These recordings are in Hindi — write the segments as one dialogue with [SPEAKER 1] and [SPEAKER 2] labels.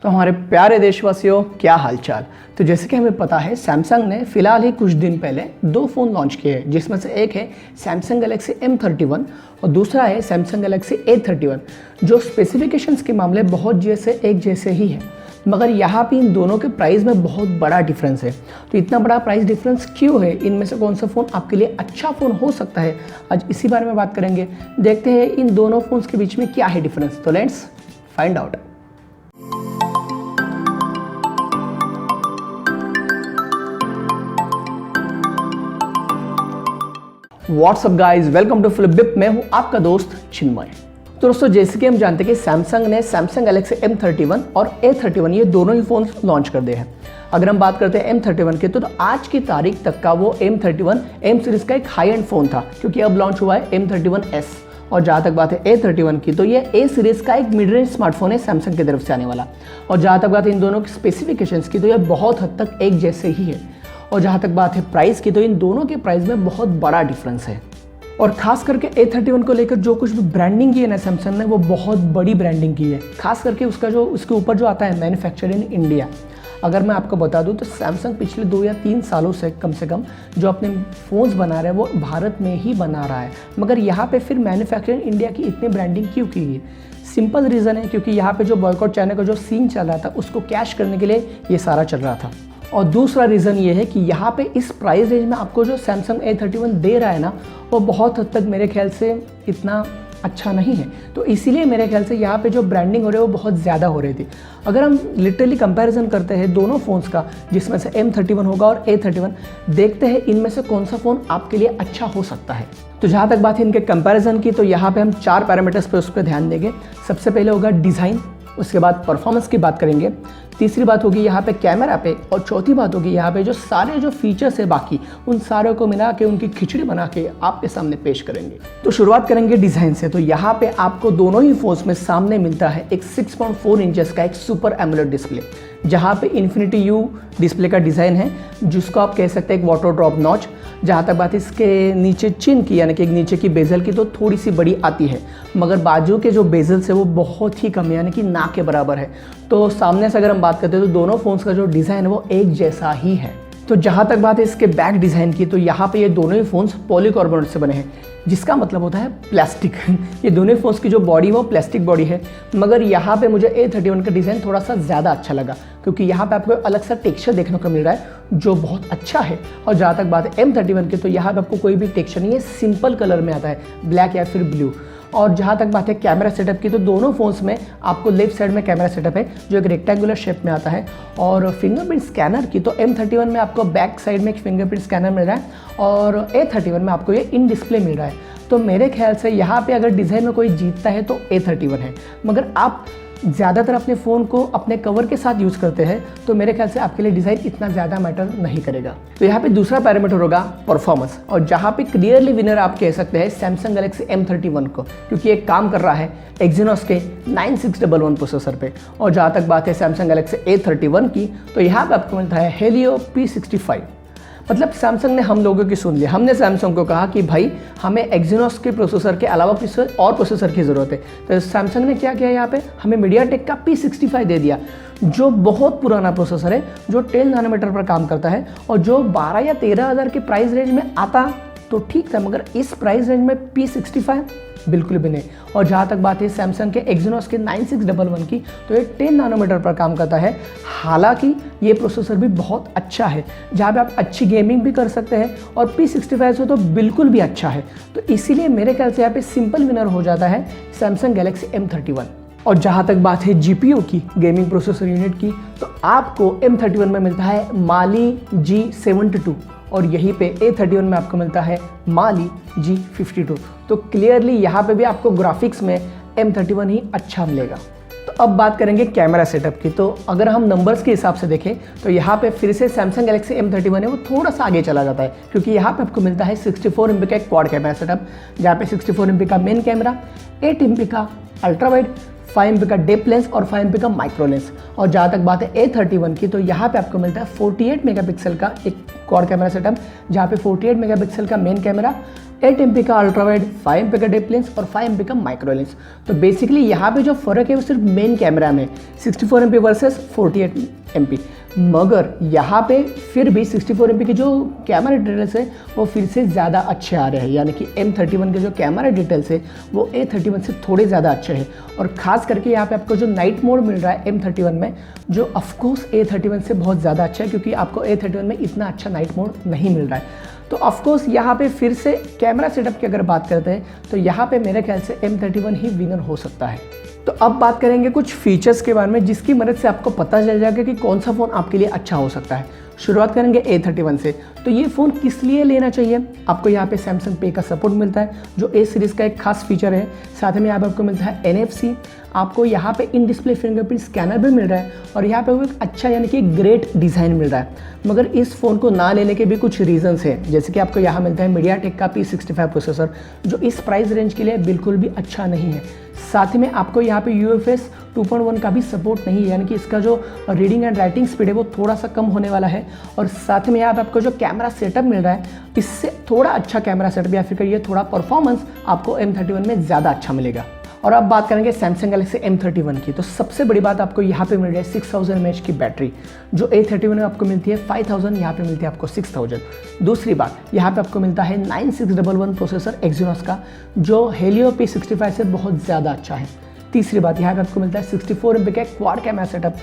[SPEAKER 1] तो हमारे प्यारे देशवासियों, क्या हालचाल। तो जैसे कि हमें पता है, सैमसंग ने फिलहाल ही कुछ दिन पहले दो फ़ोन लॉन्च किए हैं, जिसमें से एक है सैमसंग गैलेक्सी M31 और दूसरा है सैमसंग गैलेक्सी A31, जो स्पेसिफिकेशंस के मामले बहुत एक जैसे ही है। मगर यहाँ पे इन दोनों के प्राइस में बहुत बड़ा डिफरेंस है। तो इतना बड़ा प्राइस डिफरेंस क्यों है, इनमें से कौन सा फ़ोन आपके लिए अच्छा फ़ोन हो सकता है, आज इसी बारे में बात करेंगे। देखते हैं इन दोनों फ़ोन्स के बीच में क्या है डिफरेंस। तो let's find out. What's up guys, welcome to Flipbip. मैं हूं आपका दोस्त चिन्मय। तो दोस्तों, जैसे कि हम जानते हैं कि सैमसंग ने सैमसंग गैलेक्सी M31 और A31 ये दोनों ही फ़ोन लॉन्च कर दिए हैं। अगर हम बात करते हैं M31 के, तो आज की तारीख तक का वो M31 M सीरीज़ का एक हाई एंड फ़ोन था, क्योंकि अब लॉन्च हुआ है M31S। और जहाँ तक बात है A31 की, तो ये A सीरीज़ का एक मिड रेंज स्मार्टफोन है सैमसंग की तरफ से आने वाला। और जहाँ तक बात है इन दोनों की स्पेसिफिकेशंस की, तो ये बहुत हद तक एक जैसे ही है। और जहाँ तक बात है प्राइस की, तो इन दोनों के प्राइस में बहुत बड़ा डिफरेंस है। और खास करके A31 को लेकर जो कुछ भी ब्रांडिंग की है ना सैमसंग ने, वो बहुत बड़ी ब्रांडिंग की है। खास करके उसके ऊपर जो आता है मैन्युफैक्चर इन इंडिया। अगर मैं आपको बता दूं तो सैमसंग पिछले 2 या 3 सालों से कम जो अपने फ़ोन्स बना रहा है वो भारत में ही बना रहा है। मगर यहाँ पे फिर मैन्युफैक्चर इन इंडिया की इतनी ब्रांडिंग क्यों की है? सिंपल रीज़न है, क्योंकि यहाँ पे जो बॉयकॉट चाइना का जो सीन चल रहा था, उसको कैश करने के लिए ये सारा चल रहा था। और दूसरा रीज़न ये है कि यहाँ पे इस प्राइस रेंज में आपको जो सैमसंग A31 दे रहा है ना, वो बहुत हद तक मेरे ख्याल से इतना अच्छा नहीं है। तो इसीलिए मेरे ख्याल से यहाँ पे जो ब्रांडिंग हो रही है वो बहुत ज़्यादा हो रही थी। अगर हम लिटरली कंपैरिजन करते हैं दोनों फ़ोन्स का, जिसमें से M31 होगा और A31, देखते हैं इनमें से कौन सा फ़ोन आपके लिए अच्छा हो सकता है। तो जहाँ तक बात है इनके कंपैरिजन की, तो यहाँ पर हम 4 पैरामीटर्स पर उस पर ध्यान देंगे। सबसे पहले होगा डिज़ाइन, उसके बाद परफॉर्मेंस की बात करेंगे, तीसरी बात होगी यहाँ पे कैमरा पे, और चौथी बात होगी यहाँ पे जो सारे जो फीचर्स है बाकी, उन सारों को मिला के उनकी खिचड़ी बना के आपके सामने पेश करेंगे। तो शुरुआत करेंगे डिज़ाइन से। तो यहाँ पे आपको दोनों ही फोन्स में सामने मिलता है एक 6.4 इंचेस का एक सुपर एमोलेड डिस्प्ले, जहाँ पे इन्फिनिटी यू डिस्प्ले का डिज़ाइन है, जिसको आप कह सकते हैं एक वाटर ड्रॉप नॉच। जहाँ तक बात है इसके नीचे चिन की, यानी कि नीचे की बेजल की, तो थोड़ी सी बड़ी आती है, मगर बाजू के जो बेजल्स है वो बहुत ही कम, यानी कि ना के बराबर है। तो सामने से अगर हम बात करते हैं तो दोनों फ़ोन्स का जो डिज़ाइन है वो एक जैसा ही है। तो जहाँ तक बात है इसके बैक डिज़ाइन की, तो यहाँ पे ये दोनों ही फ़ोन्स पॉलीकार्बोनेट से बने हैं, जिसका मतलब होता है प्लास्टिक। ये दोनों ही फ़ोन्स की जो बॉडी है वो प्लास्टिक बॉडी है। मगर यहाँ पे मुझे A31 का डिज़ाइन थोड़ा सा ज़्यादा अच्छा लगा, क्योंकि यहाँ पे आपको अलग सा टेक्सचर देखने को मिल रहा है जो बहुत अच्छा है। और जहाँ तक बात है M31 की, तो यहाँ पे आपको कोई भी टेक्सचर नहीं है, सिंपल कलर में आता है, ब्लैक या फिर ब्लू। और जहाँ तक बात है कैमरा सेटअप की, तो दोनों फ़ोन्स में आपको लेफ्ट साइड में कैमरा सेटअप है जो एक रेक्टेंगुलर शेप में आता है। और फिंगरप्रिंट स्कैनर की, तो M31 में आपको बैक साइड में एक फिंगरप्रिंट स्कैनर मिल रहा है और A31 में आपको ये इन डिस्प्ले मिल रहा है। तो मेरे ख्याल से यहाँ पे अगर डिज़ाइन में कोई जीतता है तो A31 है। मगर आप ज़्यादातर अपने फ़ोन को अपने कवर के साथ यूज़ करते हैं, तो मेरे ख्याल से आपके लिए डिज़ाइन इतना ज़्यादा मैटर नहीं करेगा। तो यहाँ पे दूसरा पैरामीटर होगा परफॉर्मेंस, और जहाँ पे क्लियरली विनर आप कह सकते हैं सैमसंग गैलेक्सी M31 को, क्योंकि ये काम कर रहा है एक्जिनोस के 9611 प्रोसेसर पे। और जहाँ तक बात है सैमसंग गैलेक्सी A31 की, तो यहाँ पर आपको मिलता है हेलियो P65। मतलब सैमसंग ने हम लोगों की सुन लिया। हमने सैमसंग को कहा कि भाई हमें एक्जिनोस के प्रोसेसर के अलावा किसी और प्रोसेसर की ज़रूरत है। तो सैमसंग ने क्या किया, यहाँ पे हमें मीडियाटेक का P65 दे दिया, जो बहुत पुराना प्रोसेसर है, जो 10 नैनोमीटर पर काम करता है, और जो 12 या 13 हज़ार के प्राइस रेंज में आता तो ठीक था, मगर इस प्राइस रेंज में P65 बिल्कुल भी नहीं। और जहाँ तक बात है सैमसंग के एक्जिनोस के 9611 की, तो ये 10 नैनोमीटर पर काम करता है। हालांकि ये प्रोसेसर भी बहुत अच्छा है, जहाँ पे आप अच्छी गेमिंग भी कर सकते हैं, और P65 से तो बिल्कुल भी अच्छा है। तो इसीलिए मेरे ख्याल से यहाँ पे सिंपल विनर हो जाता है सैमसंग गैलेक्सी M31। और जहाँ तक बात है GPU की, गेमिंग प्रोसेसर यूनिट की, तो आपको M31 में मिलता है Mali G72, और यहीं पे A31 में आपको मिलता है Mali G52। तो क्लियरली यहाँ पे भी आपको ग्राफिक्स में M31 ही अच्छा मिलेगा। तो अब बात करेंगे कैमरा सेटअप की। तो अगर हम नंबर्स के हिसाब से देखें, तो यहाँ पे फिर से सैमसंग गैलेक्सी M31 है वो थोड़ा सा आगे चला जाता है, क्योंकि यहाँ पे आपको मिलता है 64 MP का एक क्वाड कैमरा सेटअप, जहाँ पे 64 MP का मेन कैमरा, 8 MP का अल्ट्रा वाइड, 5 MP का डेप्थ लेंस और 5 MP का माइक्रो लेंस। और जहाँ तक बात है A31 की, तो यहाँ पे आपको मिलता है 48 मेगापिक्सल का एक क्वाड कैमरा सेटअप, जहाँ पे 48 मेगापिक्सल का मेन कैमरा, 8 MP का अल्ट्रा वाइड, 5 MP का डेप्थ लेंस और 5 MP का माइक्रो लेंस। तो बेसिकली यहाँ पे जो फ़र्क है वो सिर्फ मेन कैमरा में, 64 MP वर्सेस 48 MP। मगर यहाँ पे फिर भी 64 MP के जो कैमरा डिटेल्स है वो फिर से ज़्यादा अच्छे आ रहे हैं, यानी कि M31 के जो कैमरा डिटेल्स है वो A31 से थोड़े ज़्यादा अच्छे हैं। और ख़ास करके यहाँ पे आपको जो नाइट मोड मिल रहा है M31 में, जो ऑफकोर्स A31 से बहुत ज़्यादा अच्छा है, क्योंकि आपको A31 में इतना अच्छा नाइट मोड नहीं मिल रहा है। तो ऑफकोर्स यहाँ पे फिर से कैमरा सेटअप की अगर बात करते हैं तो यहाँ पे मेरे ख्याल से M31 ही विनर हो सकता है। तो अब बात करेंगे कुछ फीचर्स के बारे में, जिसकी मदद से आपको पता चल जाएगा कि कौन सा फ़ोन आपके लिए अच्छा हो सकता है। शुरुआत करेंगे A31 से। तो ये फ़ोन किस लिए लेना चाहिए? आपको यहाँ पे सैमसंग पे का सपोर्ट मिलता है, जो A सीरीज़ का एक खास फीचर है। साथ में यहाँ पे आपको मिलता है NFC, आपको यहाँ पे इन डिस्प्ले फिंगरप्रिंट स्कैनर भी मिल रहा है, और यहाँ पे वो एक अच्छा यानी कि ग्रेट डिज़ाइन मिल रहा है। मगर इस फ़ोन को ना लेने के भी कुछ रीजंस हैं, जैसे कि आपको यहाँ मिलता है मीडियाटेक का P65 प्रोसेसर, जो इस प्राइस रेंज के लिए बिल्कुल भी अच्छा नहीं है। साथ में आपको यहाँ पे UFS 2.1 का भी सपोर्ट नहीं है, यानी कि इसका जो रीडिंग एंड राइटिंग स्पीड है वो थोड़ा सा कम होने वाला है। और साथ में यहाँ पे आपको जो कैमरा सेटअप मिल रहा है, इससे थोड़ा अच्छा कैमरा सेटअप या फिर ये थोड़ा परफॉर्मेंस आपको M31 में ज़्यादा अच्छा मिलेगा। और अब बात करेंगे सैमसंग गैलेक्सी M31 की। तो सबसे बड़ी बात आपको यहाँ पे मिल रही है 6000 mAh की बैटरी, जो A31 में आपको मिलती है 5000, यहाँ पे मिलती है आपको 6000। दूसरी बात, यहाँ पे आपको मिलता है 9611 प्रोसेसर एक्सिनोस का, जो हेलियो P65 से बहुत ज़्यादा अच्छा है। तीसरी बात, यहाँ पे आपको मिलता है 64 MP का क्वाड कैमरा सेटअप,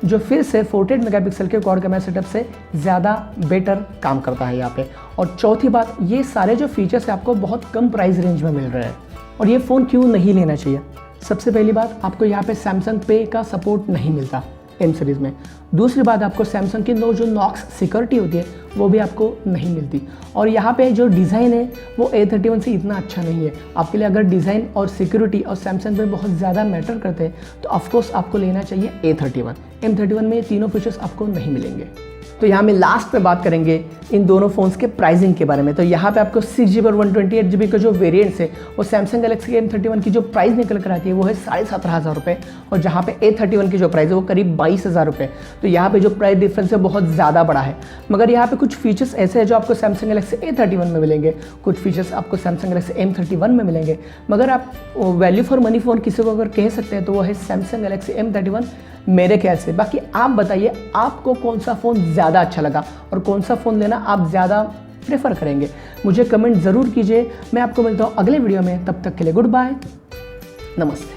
[SPEAKER 1] जो फिर से 48 मेगापिक्सल के क्वाड कैमरा सेटअप से ज़्यादा बेटर काम करता है यहाँ पे। और चौथी बात, ये सारे जो फीचर्स हैं आपको बहुत कम प्राइस रेंज में मिल रहे हैं। और ये फ़ोन क्यों नहीं लेना चाहिए? सबसे पहली बात, आपको यहाँ पे सैमसंग पे का सपोर्ट नहीं मिलता M सीरीज़ में। दूसरी बात, आपको सैमसंग की जो नॉक्स सिक्योरिटी होती है वो भी आपको नहीं मिलती। और यहाँ पे जो डिज़ाइन है वो A31 से इतना अच्छा नहीं है। आपके लिए अगर डिज़ाइन और सिक्योरिटी और सैमसंग पे बहुत ज़्यादा मैटर करते हैं तो ऑफकोर्स आपको लेना चाहिए A31। M31 में ये तीनों फीचर्स आपको नहीं मिलेंगे। तो यहाँ में लास्ट पे बात करेंगे इन दोनों फ़ोन्स के प्राइसिंग के बारे में। तो यहाँ पे आपको 6GB और 128GB का जो वेरिएंट्स है वो सैमसंग गैलेक्सी M31 की जो प्राइस निकल कर आती है वो है 17,500 रुपये, और जहाँ पे A31 की जो प्राइस है वो करीब 22,000 रुपये। तो यहाँ पे जो प्राइस डिफरेंस है बहुत ज़्यादा बड़ा है। मगर यहाँ पे कुछ फीचर्स ऐसे हैं जो आपको सैमसंग गैलेक्सी A31 में मिलेंगे, कुछ फीचर्स आपको सैमसंग गैलेक्सी M31 में मिलेंगे। मगर आप वैल्यू फॉर मनी फ़ोन किसी को अगर कह सकते हैं तो वो है सैमसंग गैलेक्सी M31 मेरे ख्याल से। बाकी आप बताइए आपको कौन सा फ़ोन ज़्यादा अच्छा लगा और कौन सा फ़ोन लेना आप ज़्यादा प्रेफर करेंगे, मुझे कमेंट ज़रूर कीजिए। मैं आपको मिलता हूँ अगले वीडियो में, तब तक के लिए गुड बाय, नमस्ते।